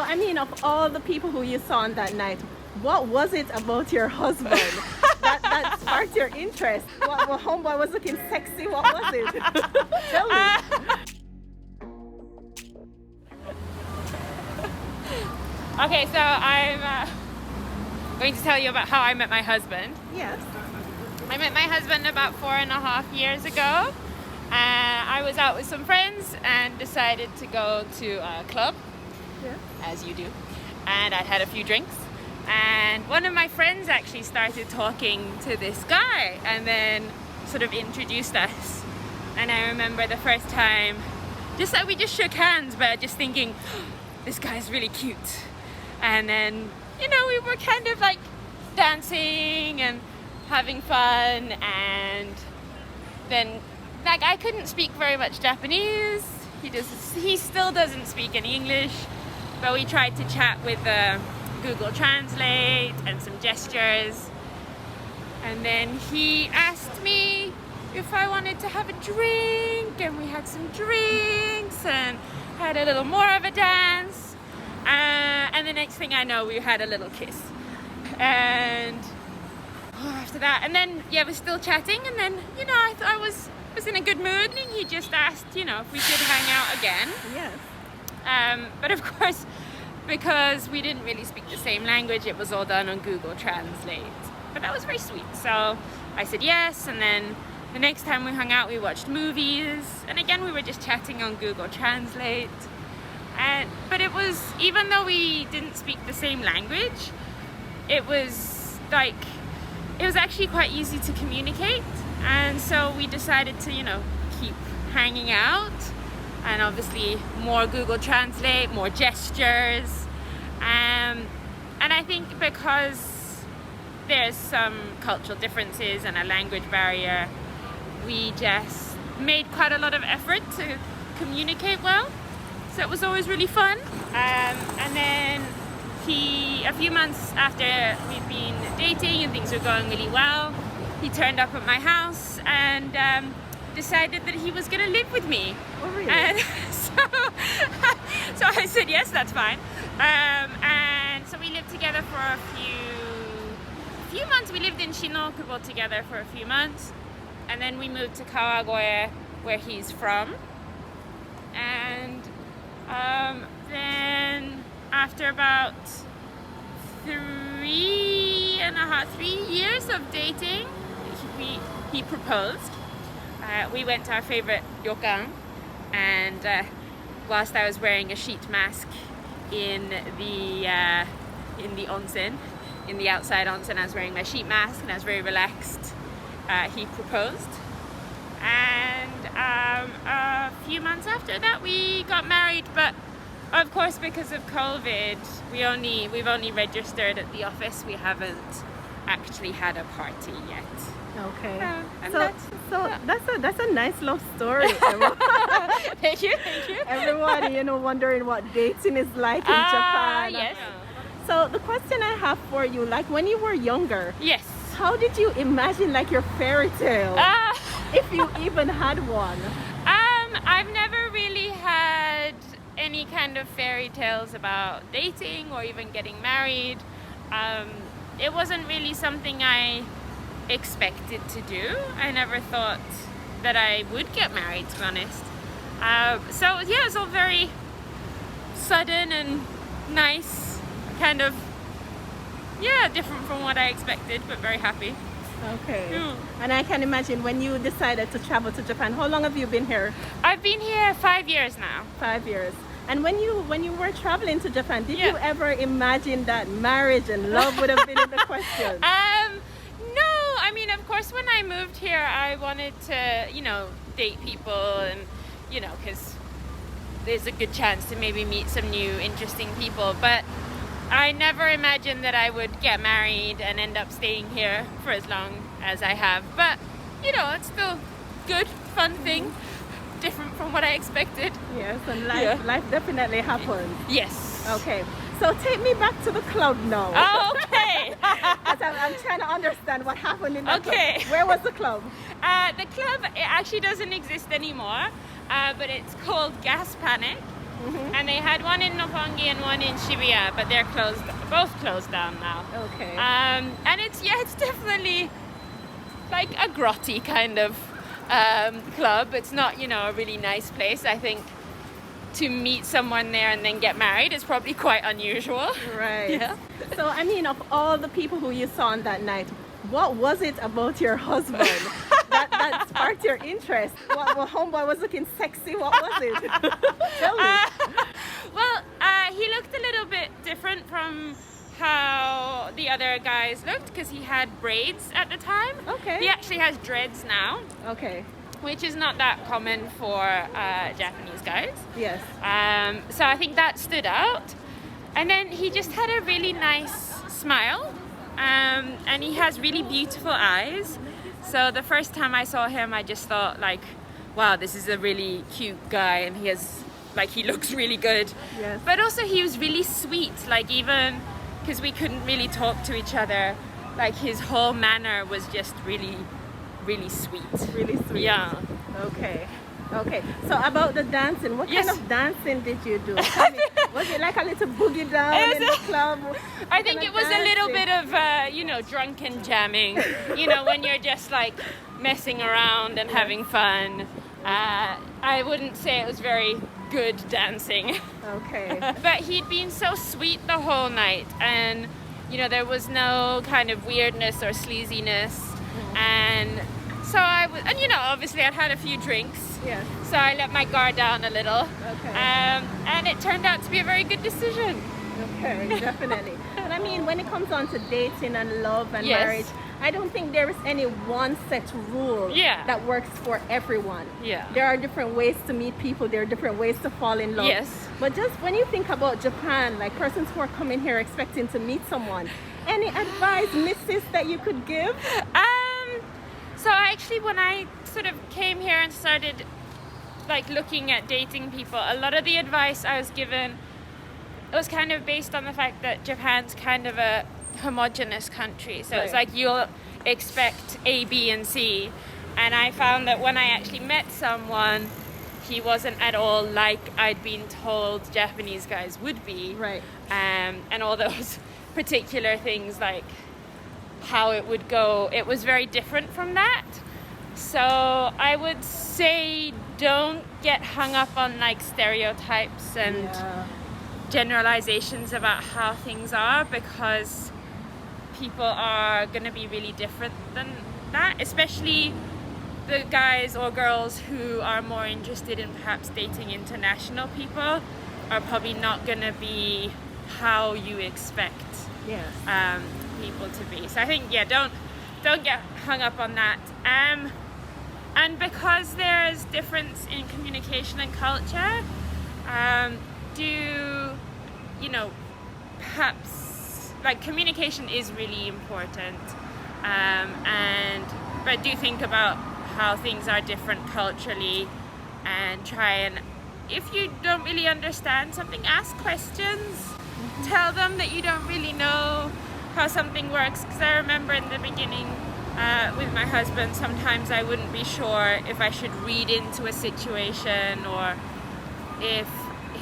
I mean, of all the people who you saw on that night, what was it about your husband that sparked your interest? What homeboy was looking sexy? What was it? Tell me. Okay, so I'm going to tell you about how I met my husband. Yes. I met my husband about 4.5 years ago. I was out with some friends and decided to go to a club, as you do, and I had a few drinks. And one of my friends actually started talking to this guy and then sort of introduced us. And I remember the first time, just like we just shook hands, but just thinking, oh, this guy's really cute. And then, you know, we were kind of like dancing and having fun. And then, like, I couldn't speak very much Japanese. He still doesn't speak any English, but we tried to chat with Google Translate and some gestures. And then he asked me if I wanted to have a drink, and we had some drinks and had a little more of a dance. And the next thing I know, we had a little kiss. And after that, and then, yeah, we're still chatting. And then, you know, I was in a good mood, and he just asked, you know, if we could hang out again. Yes. But of course, because we didn't really speak the same language, it was all done on Google Translate. But that was very sweet. So I said yes, and then the next time we hung out, we watched movies, and again we were just chatting on Google Translate. But it was, even though we didn't speak the same language, it was actually quite easy to communicate. And so we decided to, you know, keep hanging out. And obviously more Google Translate, more gestures. And I think because there's some cultural differences and a language barrier, we just made quite a lot of effort to communicate well. So it was always really fun. And then a few months after we'd been dating and things were going really well, he turned up at my house and decided that he was going to live with me. Oh, really? And so I said, yes, that's fine. And so we lived together for a few months. We lived in Shinokubo together for a few months. And then we moved to Kawagoe, where he's from. And then after about 3 years of dating, he proposed. We went to our favorite ryokan, and whilst I was wearing a sheet mask in the onsen, in the outside onsen, I was wearing my sheet mask and I was very relaxed. He proposed, and a few months after that we got married. But of course, because of COVID, we've only registered at the office. We haven't actually had a party yet. Okay. And that's a nice love story. Thank you. Everyone, you know, wondering what dating is like in Japan. Yes. So the question I have for you, like when you were younger, Yes. how did you imagine like your fairy tale, if you even had one? I've never really had any kind of fairy tales about dating or even getting married. It wasn't really something I expected to do. I never thought that I would get married, to be honest. So yeah, it's all very sudden and nice, kind of, yeah, different from what I expected, but very happy. Okay. Mm. And I can imagine when you decided to travel to Japan, how long have you been here? I've been here 5 years now. 5 years. And when you were traveling to Japan, did Yeah. you ever imagine that marriage and love would have been in the question? No, I mean, of course, when I moved here, I wanted to, you know, date people and, you know, because there's a good chance to maybe meet some new interesting people. But I never imagined that I would get married and end up staying here for as long as I have. But, you know, it's still good, fun thing, different from what I expected. Yes, and Yeah. life definitely happened. Yes. Okay, so take me back to the club now. Oh, okay. As I'm trying to understand what happened in the Okay. club. Where was the club? The club, it actually doesn't exist anymore, but it's called Gas Panic. And they had one in Noppongi and one in Shibuya, but they're both closed down now. Okay. And it's definitely like a grotty kind of club. It's not, a really nice place. I think to meet someone there and then get married is probably quite unusual. Right. Yeah. So, I mean, of all the people who you saw on that night, what was it about your husband that sparked your interest? Well, homeboy was looking sexy. What was it? Tell me. He looked a little bit different from how the other guys looked because he had braids at the time. Okay. He actually has dreads now. Okay. Which is not that common for Japanese guys. Yes. So I think that stood out. And then he just had a really nice smile. And he has really beautiful eyes. So the first time I saw him, I just thought like, wow, this is a really cute guy. And he looks really good. Yes. But also he was really sweet. Like even, because we couldn't really talk to each other, like his whole manner was just really, really sweet. Really sweet. Yeah. Okay. So about the dancing, what Yes. kind of dancing did you do? Tell me, was it like a little boogie down in the club? I think it was a little bit of, drunken jamming. When you're just like messing around and having fun. I wouldn't say it was very good dancing. Okay. But he'd been so sweet the whole night, and there was no kind of weirdness or sleaziness. And so obviously I'd had a few drinks. Yes. So I let my guard down a little. Okay. And it turned out to be a very good decision. Okay, definitely. But I mean, when it comes on to dating and love and Yes. marriage, I don't think there is any one set rule that works for everyone. Yeah. There are different ways to meet people. There are different ways to fall in love. Yes. But just when you think about Japan, like persons who are coming here expecting to meet someone, any advice, missus, that you could give? So actually, when I sort of came here and started like looking at dating people, a lot of the advice I was given, it was kind of based on the fact that Japan's kind of a homogenous country. So it's like you'll expect A, B, and C. And I found that when I actually met someone, he wasn't at all like I'd been told Japanese guys would be. Right. And all those particular things like how it would go, it was very different from that. So I would say don't get hung up on like stereotypes and generalizations about how things are, because people are going to be really different than that, especially the guys or girls who are more interested in perhaps dating international people are probably not going to be how you expect people to be. So I think don't get hung up on that. And because there's difference in communication and culture, perhaps like communication is really important, but do think about how things are different culturally, and try and, if you don't really understand something, ask questions. Tell them that you don't really know how something works, because I remember in the beginning with my husband, sometimes I wouldn't be sure if I should read into a situation or if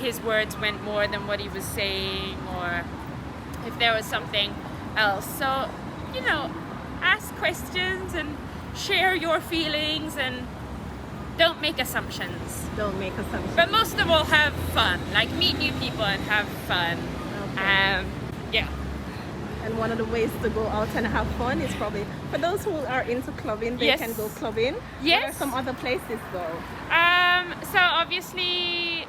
his words meant more than what he was saying, or if there was something else. So, ask questions and share your feelings, and don't make assumptions. Don't make assumptions. But most of all, have fun. Like, meet new people and have fun. Okay. And one of the ways to go out and have fun is probably, for those who are into clubbing, they can go clubbing. Yes. Where are some other places though? So obviously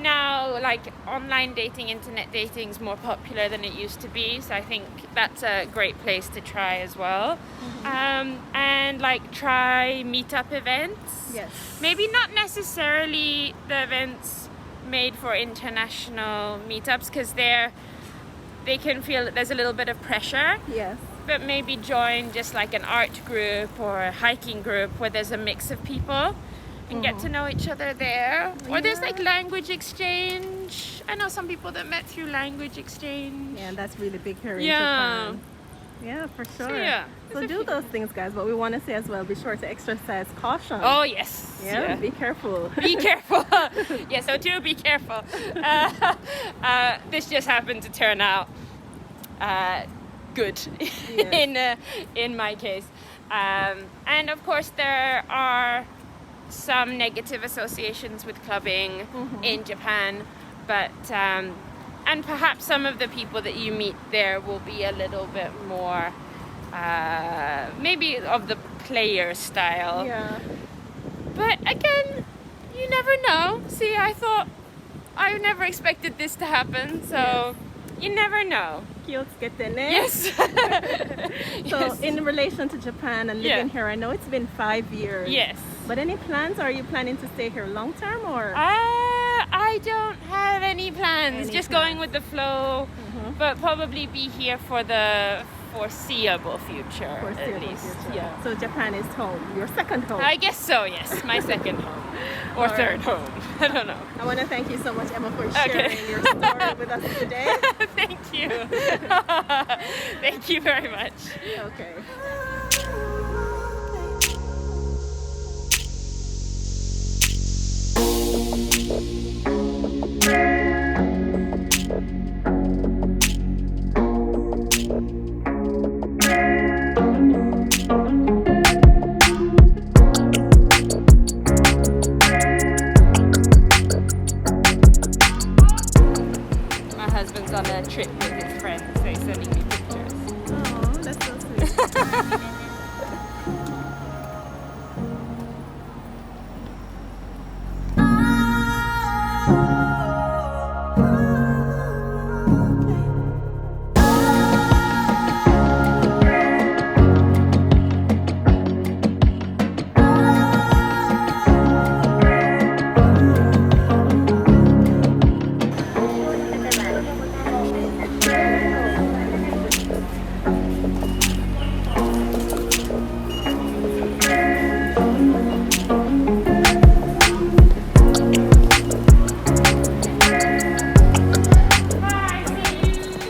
now, like, online dating, internet dating is more popular than it used to be. So I think that's a great place to try as well. And like try meetup events. Yes. Maybe not necessarily the events made for international meetups, because they can feel that there's a little bit of pressure. Yes. But maybe join just like an art group or a hiking group where there's a mix of people and get to know each other there. Or there's like language exchange. I know some people that met through language exchange. Yeah, and that's really big here in Japan. Yeah, for sure. So, yeah. So do those things, guys. But we want to say as well, be sure to exercise caution. Oh, yes. Yeah, be careful. Be careful. Yeah, so do be careful. This just happened to turn out good in my case. And of course, there are some negative associations with clubbing in Japan, but and perhaps some of the people that you meet there will be a little bit more maybe of the player style. Yeah. But again, you never know. See, I never expected this to happen, so you never know. Yes. So in relation to Japan and living here, I know it's been 5 years. Yes. But any plans? Are you planning to stay here long term or? I don't have any plans. Just going with the flow, but probably be here for the foreseeable future, at least. Future. Yeah. So Japan is home, your second home. I guess so, yes. My second home. Or third home. I don't know. I want to thank you so much, Emma, for sharing your story with us today. Thank you. Thank you very much. Okay. My husband's on a trip with his friends. They're sending me pictures. Oh, that's so sweet.